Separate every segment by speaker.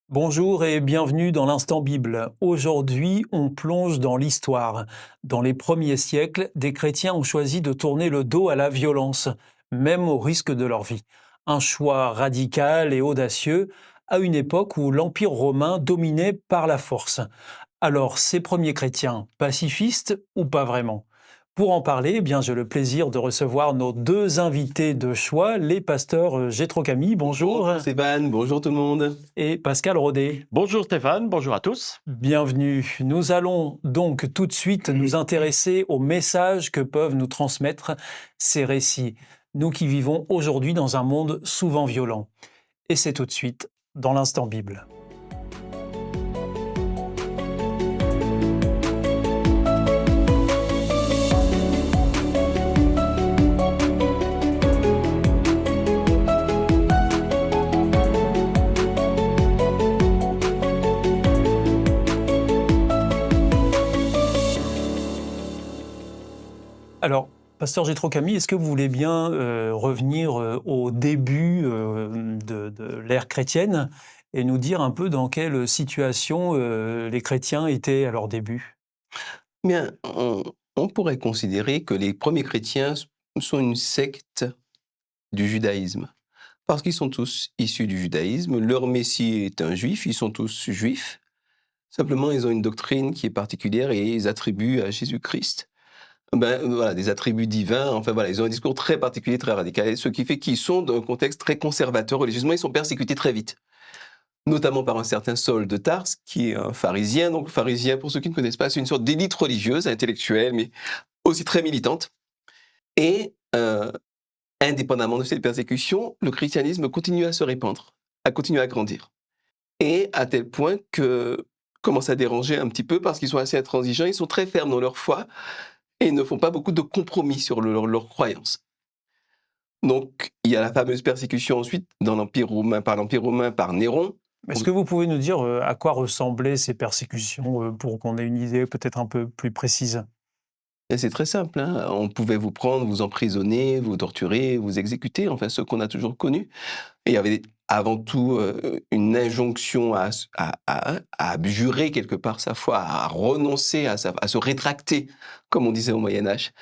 Speaker 1: Bonjour et bienvenue dans l'Instant Bible. Aujourd'hui, on plonge dans l'histoire. Dans les premiers siècles, des chrétiens ont choisi de tourner le dos à la violence, même au risque de leur vie. Un choix radical et audacieux à une époque où l'Empire romain dominait par la force. Alors, ces premiers chrétiens, pacifistes ou pas vraiment? Pour en parler, eh bien, j'ai le plaisir de recevoir nos deux invités de choix, les pasteurs Gétro Camille, bonjour,
Speaker 2: Bonjour Stéphane, bonjour tout le monde.
Speaker 1: et Pascal Rodet.
Speaker 3: Bonjour Stéphane, bonjour à tous.
Speaker 1: Bienvenue. Nous allons donc tout de suite nous intéresser aux messages que peuvent nous transmettre ces récits, nous qui vivons aujourd'hui dans un monde souvent violent. Et c'est tout de suite dans l'Instant Bible. Alors, Pasteur Gétro Camille, est-ce que vous voulez bien revenir au début de l'ère chrétienne et nous dire un peu dans quelle situation les chrétiens étaient à leur début?
Speaker 2: Bien, on pourrait considérer que les premiers chrétiens sont une secte du judaïsme, parce qu'ils sont tous issus du judaïsme, leur messie est un juif, ils sont tous juifs, simplement ils ont une doctrine qui est particulière et ils attribuent à Jésus-Christ voilà, des attributs divins, enfin voilà, ils ont un discours très particulier, très radical, ce qui fait qu'ils sont dans un contexte très conservateur religieusement, ils sont persécutés très vite. Notamment par un certain Saul de Tarse, qui est un pharisien. Donc, le pharisien, pour ceux qui ne connaissent pas, c'est une sorte d'élite religieuse, intellectuelle, mais aussi très militante. Et, indépendamment de cette persécution, le christianisme continue à se répandre, à continuer à grandir. Et à tel point que commence à déranger un petit peu parce qu'ils sont assez intransigeants, ils sont très fermes dans leur foi et ne font pas beaucoup de compromis sur leurs croyances. Donc, il y a la fameuse persécution ensuite dans l'Empire romain, par Néron.
Speaker 1: Est-ce que vous pouvez nous dire à quoi ressemblaient ces persécutions pour qu'on ait une idée peut-être un peu plus précise?
Speaker 2: Et c'est très simple, hein. On pouvait vous prendre, vous emprisonner, vous torturer, vous exécuter, enfin ce qu'on a toujours connu. Et il y avait avant tout une injonction à abjurer quelque part sa foi, à renoncer, à se rétracter, comme on disait au Moyen-Âge.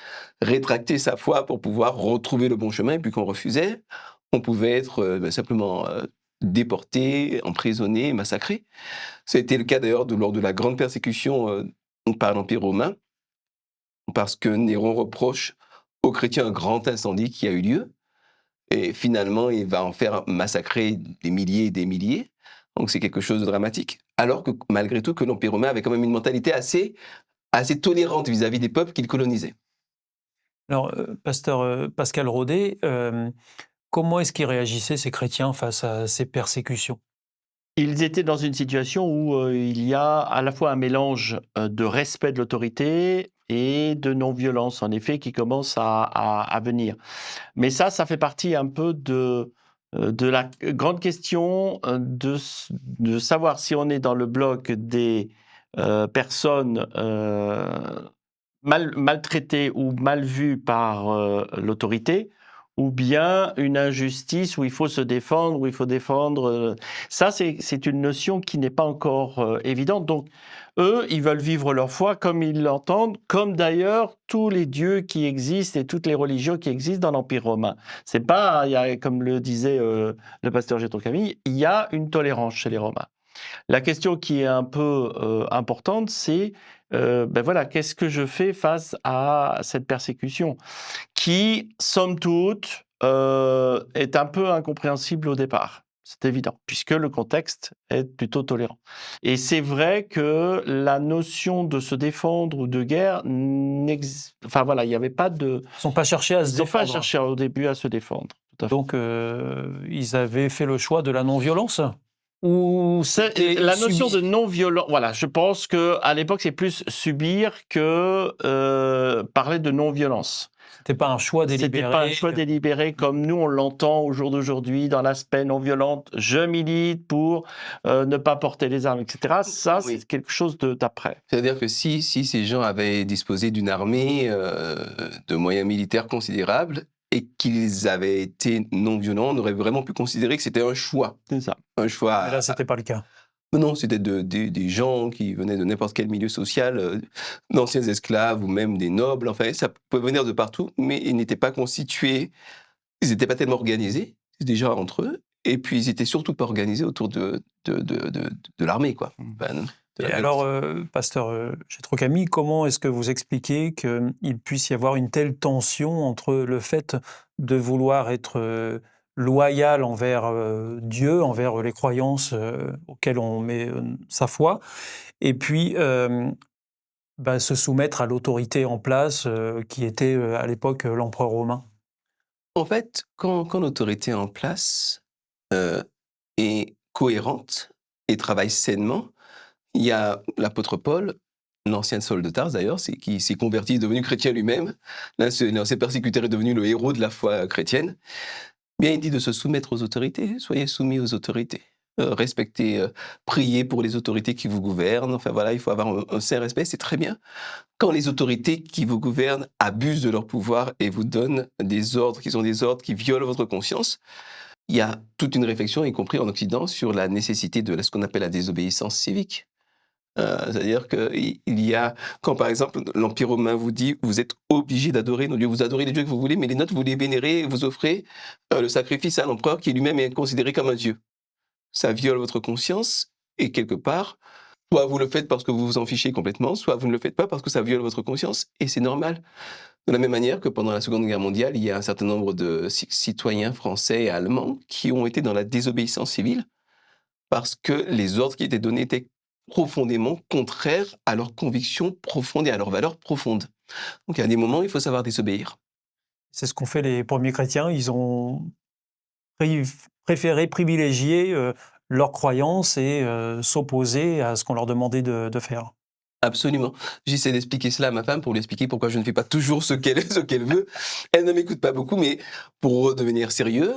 Speaker 2: Rétracter sa foi pour pouvoir retrouver le bon chemin, et puis qu'on refusait, on pouvait être simplement déporté, emprisonné, massacré. C'était le cas d'ailleurs lors de la grande persécution par l'Empire romain, parce que Néron reproche aux chrétiens un grand incendie qui a eu lieu, et finalement il va en faire massacrer des milliers et des milliers, donc c'est quelque chose de dramatique, alors que malgré tout que l'Empire romain avait quand même une mentalité assez tolérante vis-à-vis des peuples qu'il colonisait.
Speaker 1: Alors, Pasteur Pascal Rodet, comment est-ce qu'ils réagissaient ces chrétiens face à ces persécutions?
Speaker 3: Ils étaient dans une situation où il y a à la fois un mélange de respect de l'autorité et de non-violence, en effet, qui commence à venir. Mais ça fait partie un peu de la grande question de savoir si on est dans le bloc des personnes maltraitées ou mal vues par l'autorité, ou bien une injustice où il faut se défendre, où il faut défendre. Ça, c'est une notion qui n'est pas encore évidente. Donc, eux, ils veulent vivre leur foi comme ils l'entendent, comme d'ailleurs tous les dieux qui existent et toutes les religions qui existent dans l'Empire romain. C'est pas, il y a, comme le disait le pasteur Gétro Camille, il y a une tolérance chez les Romains. La question qui est un peu importante, c'est voilà, qu'est-ce que je fais face à cette persécution qui, somme toute, est un peu incompréhensible au départ. C'est évident, puisque le contexte est plutôt tolérant. Et c'est vrai que la notion de se défendre ou de guerre, enfin voilà, il n'y avait pas de...
Speaker 1: Ils n'ont pas cherché à se
Speaker 3: Ils n'ont pas
Speaker 1: défendre.
Speaker 3: cherché au début à se défendre. Tout à fait.
Speaker 1: Donc, ils avaient fait le choix de la non-violence? Ou c'était
Speaker 3: La notion
Speaker 1: subi?
Speaker 3: de non-violence, voilà, je pense qu'à l'époque, c'est plus subir que parler de non-violence.
Speaker 1: C'était pas un choix
Speaker 3: C'était pas un
Speaker 1: délibéré?
Speaker 3: choix délibéré comme nous on l'entend au jour d'aujourd'hui dans l'aspect non violent. Je milite pour ne pas porter les armes, etc. Ça,
Speaker 2: Oui.
Speaker 3: c'est quelque chose d'après.
Speaker 2: C'est-à-dire que si ces gens avaient disposé d'une armée, de moyens militaires considérables et qu'ils avaient été non violents, on aurait vraiment pu considérer que c'était un choix.
Speaker 3: C'est ça.
Speaker 2: Un choix
Speaker 1: Mais là, c'était pas le cas.
Speaker 2: Non, c'était des gens qui venaient de n'importe quel milieu social, d'anciens esclaves ou même des nobles, enfin, ça pouvait venir de partout, mais ils n'étaient pas constitués, ils n'étaient pas tellement organisés, déjà entre eux, et puis ils étaient surtout pas organisés autour de l'armée, quoi. Enfin, de
Speaker 1: Et
Speaker 2: la
Speaker 1: alors,
Speaker 2: violence.
Speaker 1: pasteur Gétro Camille, comment est-ce que vous expliquez qu'il puisse y avoir une telle tension entre le fait de vouloir être loyal envers Dieu, envers les croyances auxquelles on met sa foi, et puis se soumettre à l'autorité en place qui était à l'époque l'empereur romain?
Speaker 2: En fait, quand l'autorité en place, heu, est cohérente et travaille sainement, il y a l'apôtre Paul, l'ancien Saul de Tarse d'ailleurs, qui s'est converti, est devenu chrétien lui-même. Là, l'ancien persécuteur est devenu le héros de la foi chrétienne. Bien, il dit de se soumettre aux autorités. Soyez soumis aux autorités. Respectez, priez pour les autorités qui vous gouvernent. Enfin voilà, il faut avoir un saint respect, c'est très bien. Quand les autorités qui vous gouvernent abusent de leur pouvoir et vous donnent des ordres qui sont des ordres qui violent votre conscience, il y a toute une réflexion, y compris en Occident, sur la nécessité de ce qu'on appelle la désobéissance civique. C'est-à-dire qu'il y a, quand par exemple l'Empire romain vous dit vous êtes obligé d'adorer nos dieux, vous adorez les dieux que vous voulez, mais les nôtres vous les vénérez et vous offrez le sacrifice à l'empereur qui lui-même est considéré comme un dieu. Ça viole votre conscience et quelque part, soit vous le faites parce que vous vous en fichez complètement, soit vous ne le faites pas parce que ça viole votre conscience et c'est normal. De la même manière que pendant la Seconde Guerre mondiale, il y a un certain nombre de citoyens français et allemands qui ont été dans la désobéissance civile parce que les ordres qui étaient donnés étaient profondément contraires à leurs convictions profondes et à leurs valeurs profondes. Donc, il y a des moments où il faut savoir désobéir.
Speaker 1: C'est ce qu'ont fait les premiers chrétiens. Ils ont préféré privilégier leurs croyances et s'opposer à ce qu'on leur demandait de faire.
Speaker 2: Absolument. J'essaie d'expliquer cela à ma femme pour lui expliquer pourquoi je ne fais pas toujours ce qu'elle veut. Elle ne m'écoute pas beaucoup, mais pour devenir sérieux,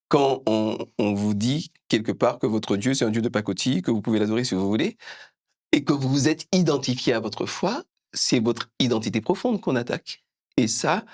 Speaker 2: quand on vous dit quelque part que votre Dieu, c'est un Dieu de pacotille, que vous pouvez l'adorer si vous voulez, et que vous vous êtes identifié à votre foi, c'est votre identité profonde qu'on attaque. Et ça,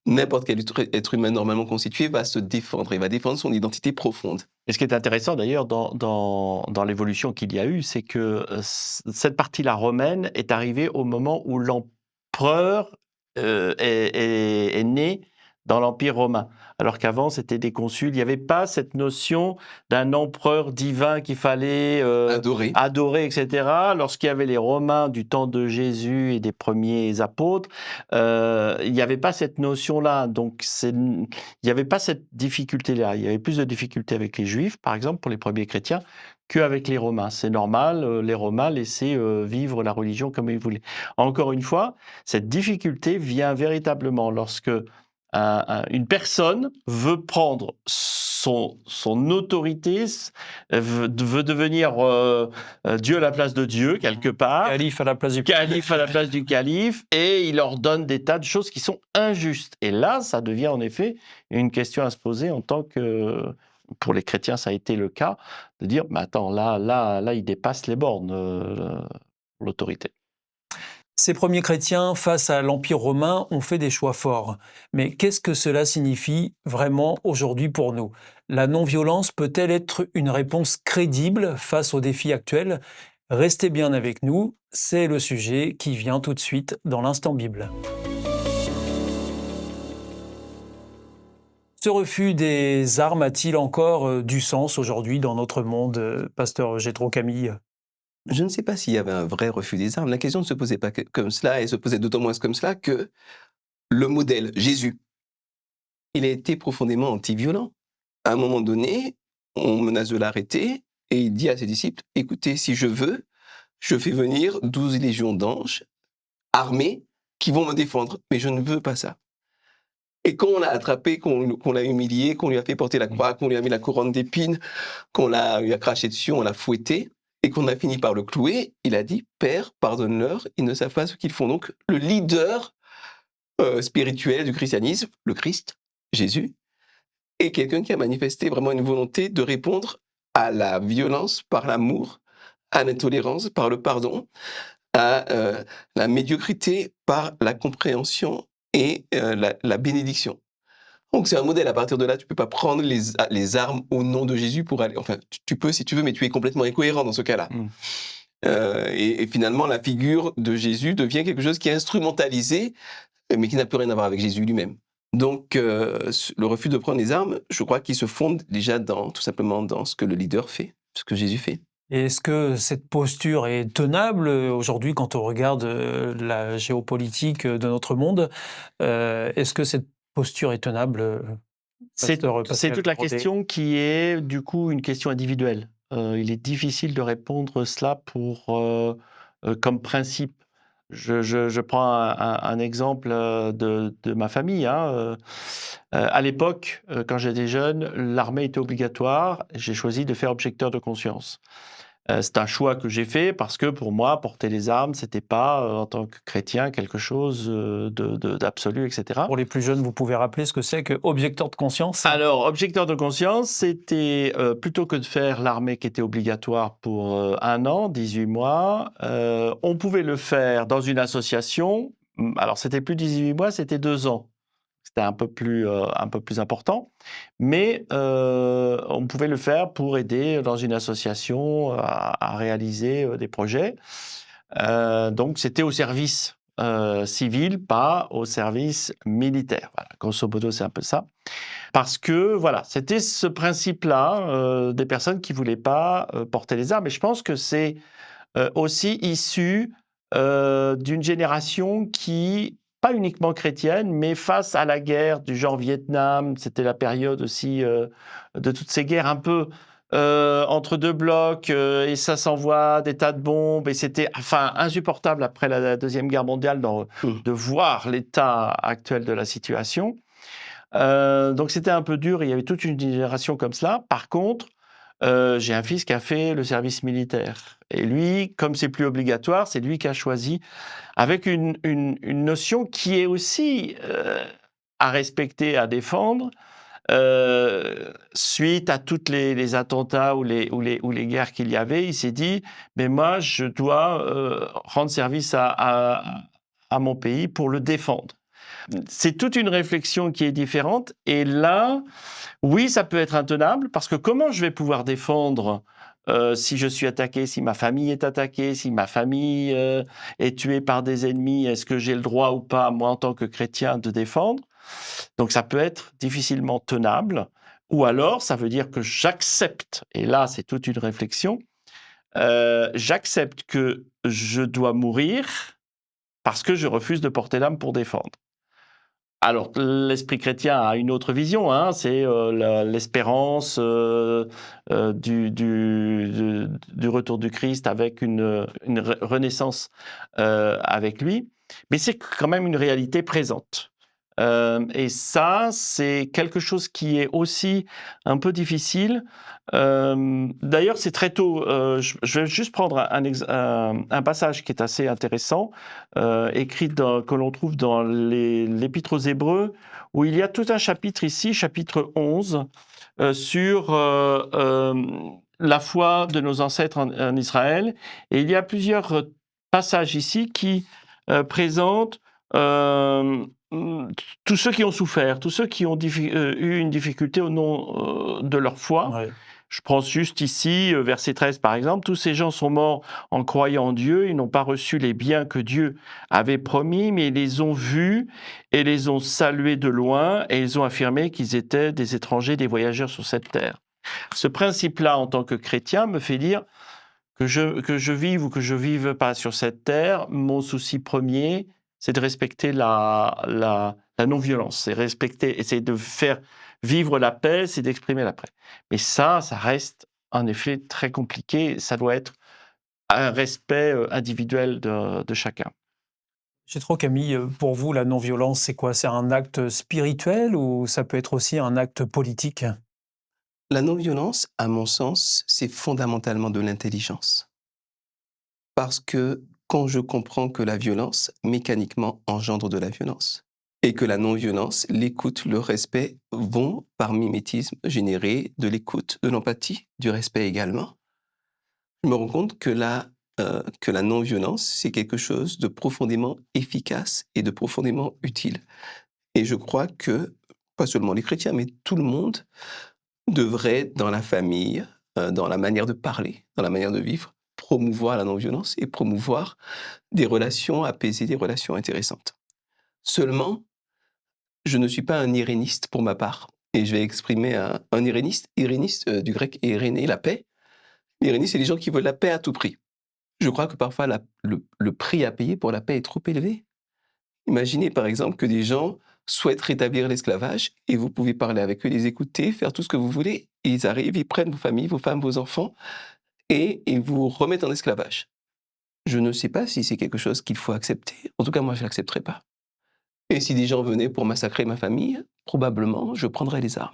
Speaker 2: n'importe quel être humain normalement constitué va se défendre, il va défendre son identité profonde.
Speaker 3: Et ce qui est intéressant d'ailleurs dans l'évolution qu'il y a eu, c'est que cette partie-là romaine est arrivée au moment où l'empereur est né dans l'Empire romain. Alors qu'avant, c'était des consuls. Il n'y avait pas cette notion d'un empereur divin qu'il fallait
Speaker 2: Adoré.
Speaker 3: adorer, etc. Lorsqu'il y avait les Romains du temps de Jésus et des premiers apôtres, il n'y avait pas cette notion-là. Donc, il n'y avait pas cette difficulté-là. Il y avait plus de difficultés avec les Juifs, par exemple, pour les premiers chrétiens, qu'avec les Romains. C'est normal, les Romains laissaient vivre la religion comme ils voulaient. Encore une fois, cette difficulté vient véritablement lorsque une personne veut prendre son autorité, veut devenir Dieu à la place de Dieu, quelque part.
Speaker 1: Calife à la place du
Speaker 3: Calife à la place du calife, et il leur donne des tas de choses qui sont injustes. Et là, ça devient en effet une question à se poser en tant que, pour les chrétiens, ça a été le cas, de dire, mais attends, là, il dépasse les bornes, l'autorité.
Speaker 1: Ces premiers chrétiens, face à l'Empire romain, ont fait des choix forts. Mais qu'est-ce que cela signifie vraiment aujourd'hui pour nous? La non-violence peut-elle être une réponse crédible face aux défis actuels? Restez bien avec nous, c'est le sujet qui vient tout de suite dans l'Instant Bible. Ce refus des armes a-t-il encore du sens aujourd'hui dans notre monde, pasteur Gétro Camille?
Speaker 2: Je ne sais pas s'il y avait un vrai refus des armes. La question ne se posait pas comme cela, et se posait d'autant moins comme cela que le modèle, Jésus, il a été profondément anti-violent. À un moment donné, on menace de l'arrêter, et il dit à ses disciples, écoutez, si je veux, je fais venir 12 légions d'anges armés qui vont me défendre, mais je ne veux pas ça. Et quand on l'a attrapé, qu'on l'a humilié, qu'on lui a fait porter la croix, qu'on lui a mis la couronne d'épines, lui a craché dessus, on l'a fouetté, et qu'on a fini par le clouer, il a dit, Père, pardonne-leur, ils ne savent pas ce qu'ils font. Donc, le leader spirituel du christianisme, le Christ, Jésus, est quelqu'un qui a manifesté vraiment une volonté de répondre à la violence par l'amour, à l'intolérance par le pardon, à la médiocrité par la compréhension et la bénédiction. Donc c'est un modèle. À partir de là, tu peux pas prendre les armes au nom de Jésus pour aller. Enfin, tu peux si tu veux, mais tu es complètement incohérent dans ce cas-là.
Speaker 3: Mm.
Speaker 2: Et finalement, la figure de Jésus devient quelque chose qui est instrumentalisé, mais qui n'a plus rien à voir avec Jésus lui-même. Donc, le refus de prendre les armes, je crois qu'il se fonde déjà tout simplement dans ce que le leader fait, ce que Jésus fait.
Speaker 1: Et est-ce que cette posture est tenable aujourd'hui quand on regarde la géopolitique de notre monde? Est-ce que cette posture est tenable,
Speaker 3: C'est
Speaker 1: pasteur
Speaker 3: c'est
Speaker 1: Pascal
Speaker 3: toute la
Speaker 1: Bordet?
Speaker 3: question qui est du coup une question individuelle. Il est difficile de répondre cela comme principe. Je prends un exemple de ma famille, hein. À l'époque, quand j'étais jeune, l'armée était obligatoire. J'ai choisi de faire objecteur de conscience. C'est un choix que j'ai fait parce que pour moi, porter les armes, c'était pas, en tant que chrétien, quelque chose d'absolu, etc.
Speaker 1: Pour les plus jeunes, vous pouvez rappeler ce que c'est que objecteur de conscience?
Speaker 3: Alors, objecteur de conscience, c'était plutôt que de faire l'armée qui était obligatoire pour 1 an, 18 mois, on pouvait le faire dans une association. Alors, c'était plus 18 mois, c'était 2 ans. C'était un peu plus important. Mais on pouvait le faire pour aider dans une association à réaliser des projets. Donc, c'était au service civil, pas au service militaire. Voilà, grosso modo, c'est un peu ça. Parce que, voilà, c'était ce principe-là des personnes qui ne voulaient pas porter les armes. Et je pense que c'est aussi issu d'une génération qui, pas uniquement chrétienne, mais face à la guerre du genre Vietnam, c'était la période aussi de toutes ces guerres un peu entre deux blocs, et ça s'envoie des tas de bombes, et c'était enfin insupportable après la Deuxième Guerre mondiale de voir l'état actuel de la situation. Donc c'était un peu dur, il y avait toute une génération comme cela. Par contre, j'ai un fils qui a fait le service militaire. Et lui, comme c'est plus obligatoire, c'est lui qui a choisi, avec une notion qui est aussi à respecter, à défendre, suite à toutes les attentats ou les guerres qu'il y avait. Il s'est dit, mais moi, je dois rendre service à mon pays pour le défendre. C'est toute une réflexion qui est différente. Et là, oui, ça peut être intenable, parce que comment je vais pouvoir défendre si je suis attaqué, si ma famille est attaquée, si ma famille est tuée par des ennemis? Est-ce que j'ai le droit ou pas, moi, en tant que chrétien, de défendre? Donc ça peut être difficilement tenable. Ou alors, ça veut dire que j'accepte, et là, c'est toute une réflexion, j'accepte que je dois mourir parce que je refuse de porter l'arme pour défendre. Alors, l'esprit chrétien a une autre vision, hein, c'est l'espérance du retour du Christ avec une renaissance avec lui, mais c'est quand même une réalité présente. Et ça, c'est quelque chose qui est aussi un peu difficile. D'ailleurs, c'est très tôt. Je vais juste prendre un passage qui est assez intéressant, écrit que l'on trouve dans l'Épître aux Hébreux, où il y a tout un chapitre ici, chapitre 11, sur la foi de nos ancêtres en Israël. Et il y a plusieurs passages ici qui présentent tous ceux qui ont souffert, tous ceux qui ont eu une difficulté au nom de leur foi.
Speaker 1: Ouais.
Speaker 3: Je prends juste ici, verset 13 par exemple, « Tous ces gens sont morts en croyant en Dieu, ils n'ont pas reçu les biens que Dieu avait promis, mais ils les ont vus et les ont salués de loin, et ils ont affirmé qu'ils étaient des étrangers, des voyageurs sur cette terre. » Ce principe-là, en tant que chrétien, me fait dire que je vive ou que je vive pas sur cette terre, mon souci premier, c'est de respecter la non-violence, c'est essayer de faire vivre la paix, c'est d'exprimer la paix. Mais ça reste en effet très compliqué, ça doit être un respect individuel de chacun.
Speaker 1: J'ai trop Camille, pour vous, la non-violence, c'est quoi? C'est un acte spirituel ou ça peut être aussi un acte politique?
Speaker 2: La non-violence, à mon sens, c'est fondamentalement de l'intelligence. Parce que quand je comprends que la violence, mécaniquement, engendre de la violence, et que la non-violence, l'écoute, le respect vont, par mimétisme, générer de l'écoute, de l'empathie, du respect également, je me rends compte que la non-violence, c'est quelque chose de profondément efficace et de profondément utile. Et je crois que pas seulement les chrétiens, mais tout le monde devrait, dans la famille, dans la manière de parler, dans la manière de vivre, promouvoir la non-violence et promouvoir des relations apaisées, des relations intéressantes. Seulement, je ne suis pas un iréniste pour ma part. Et je vais exprimer un iréniste du grec iréné, la paix. L'iréniste, c'est les gens qui veulent la paix à tout prix. Je crois que parfois, le prix à payer pour la paix est trop élevé. Imaginez par exemple que des gens souhaitent rétablir l'esclavage et vous pouvez parler avec eux, les écouter, faire tout ce que vous voulez. Et ils arrivent, ils prennent vos familles, vos femmes, vos enfants et ils vous remettent en esclavage. Je ne sais pas si c'est quelque chose qu'il faut accepter. En tout cas, moi, je ne l'accepterai pas. Et si des gens venaient pour massacrer ma famille, probablement, je prendrais les armes.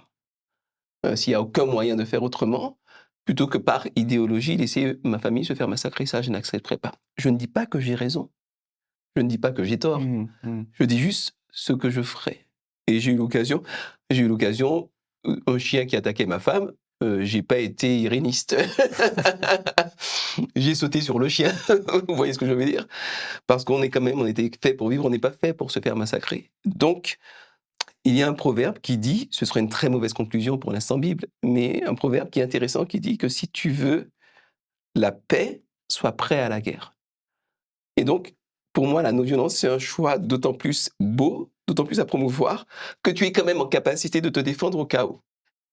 Speaker 2: S'il n'y a aucun moyen de faire autrement, plutôt que par idéologie, laisser ma famille se faire massacrer, ça, je n'accepterai pas. Je ne dis pas que j'ai raison. Je ne dis pas que j'ai tort. Je dis juste ce que je ferai. Et j'ai eu l'occasion, un chien qui attaquait ma femme, j'ai pas été iréniste. J'ai sauté sur le chien, vous voyez ce que je veux dire? Parce qu'on était fait pour vivre, on n'est pas fait pour se faire massacrer. Donc, il y a un proverbe qui dit, ce serait une très mauvaise conclusion pour l'instant Bible, mais un proverbe qui est intéressant qui dit que si tu veux la paix, sois prêt à la guerre. Et donc, pour moi, la non-violence, c'est un choix d'autant plus beau, d'autant plus à promouvoir, que tu es quand même en capacité de te défendre au cas où.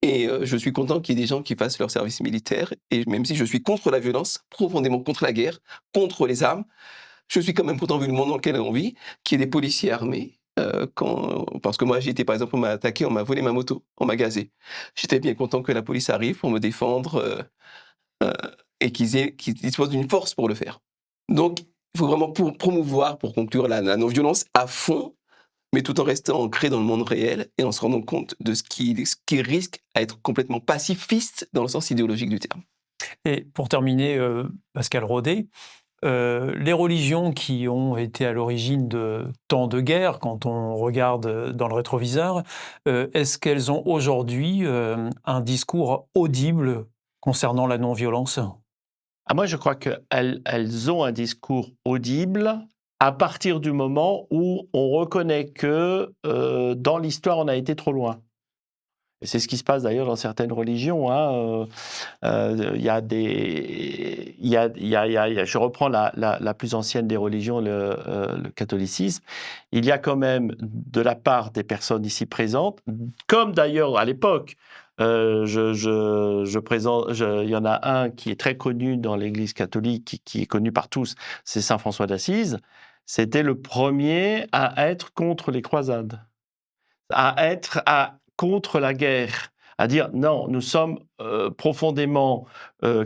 Speaker 2: Et je suis content qu'il y ait des gens qui fassent leur service militaire, et même si je suis contre la violence, profondément contre la guerre, contre les armes, je suis quand même content, vu le monde dans lequel on vit, qu'il y ait des policiers armés, parce que moi, j'ai été, par exemple, on m'a attaqué, on m'a volé ma moto, on m'a gazé. J'étais bien content que la police arrive pour me défendre, et qu'ils disposent d'une force pour le faire. Donc, il faut vraiment promouvoir, pour conclure, la non-violence à fond, mais tout en restant ancré dans le monde réel et en se rendant compte de ce qui risque à être complètement pacifiste dans le sens idéologique du terme.
Speaker 1: Et pour terminer, Pascal Rodet, les religions qui ont été à l'origine de tant de guerres, quand on regarde dans le rétroviseur, est-ce qu'elles ont aujourd'hui un discours audible concernant la non-violence?
Speaker 3: Moi, je crois qu'elles ont un discours audible à partir du moment où on reconnaît que dans l'histoire, on a été trop loin. Et c'est ce qui se passe d'ailleurs dans certaines religions. Il y a des, il y a, je reprends la plus ancienne des religions, le catholicisme. Il y a quand même de la part des personnes ici présentes, comme d'ailleurs à l'époque. Il y en a un qui est très connu dans l'Église catholique, qui est connu par tous, c'est Saint François d'Assise. C'était le premier à être contre les croisades, contre la guerre, à dire non, nous sommes profondément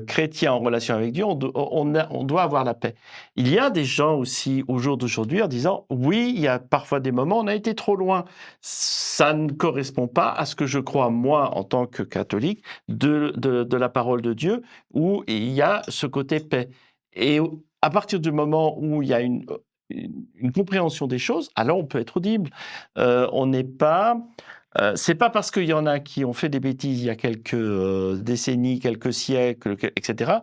Speaker 3: chrétiens en relation avec Dieu, on doit avoir la paix. Il y a des gens aussi au jour d'aujourd'hui en disant oui, il y a parfois des moments où on a été trop loin. Ça ne correspond pas à ce que je crois, moi, en tant que catholique, de la parole de Dieu, où il y a ce côté paix. Et à partir du moment où il y a une compréhension des choses, alors on peut être audible. On n'est pas... c'est pas parce qu'il y en a qui ont fait des bêtises il y a quelques décennies, quelques siècles, etc.,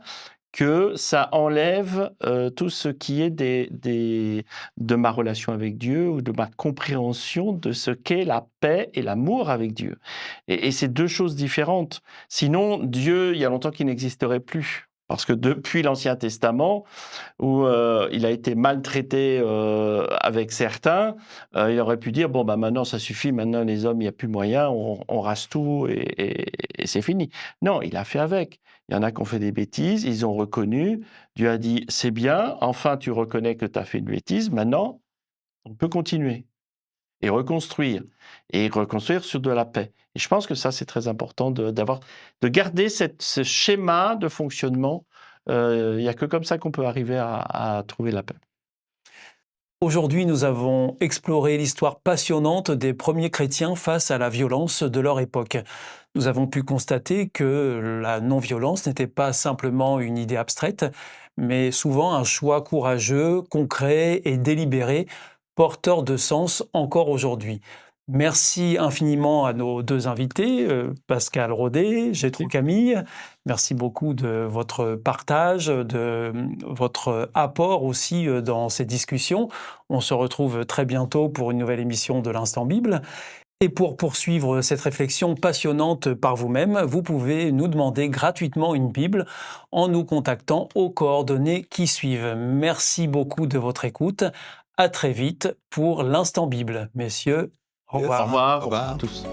Speaker 3: que ça enlève tout ce qui est de ma relation avec Dieu ou de ma compréhension de ce qu'est la paix et l'amour avec Dieu. Et c'est deux choses différentes. Sinon, Dieu, il y a longtemps qu'il n'existerait plus. Parce que depuis l'Ancien Testament, où il a été maltraité avec certains, il aurait pu dire, bon, bah, maintenant ça suffit, maintenant les hommes, il n'y a plus moyen, on rase tout et c'est fini. Non, il a fait avec. Il y en a qui ont fait des bêtises, ils ont reconnu, Dieu a dit, c'est bien, enfin tu reconnais que tu as fait une bêtise, maintenant on peut continuer et reconstruire sur de la paix. Et je pense que ça, c'est très important de garder ce schéma de fonctionnement. Il n'y a que comme ça qu'on peut arriver à trouver la paix.
Speaker 1: Aujourd'hui, nous avons exploré l'histoire passionnante des premiers chrétiens face à la violence de leur époque. Nous avons pu constater que la non-violence n'était pas simplement une idée abstraite, mais souvent un choix courageux, concret et délibéré, porteur de sens encore aujourd'hui. Merci infiniment à nos deux invités, Pascal Rodet, Gétro Camille. Merci beaucoup de votre partage, de votre apport aussi dans ces discussions. On se retrouve très bientôt pour une nouvelle émission de l'Instant Bible. Et pour poursuivre cette réflexion passionnante par vous-même, vous pouvez nous demander gratuitement une Bible en nous contactant aux coordonnées qui suivent. Merci beaucoup de votre écoute. À très vite pour l'Instant Bible. Messieurs, au revoir.
Speaker 3: Au revoir
Speaker 2: Au revoir.
Speaker 3: à tous.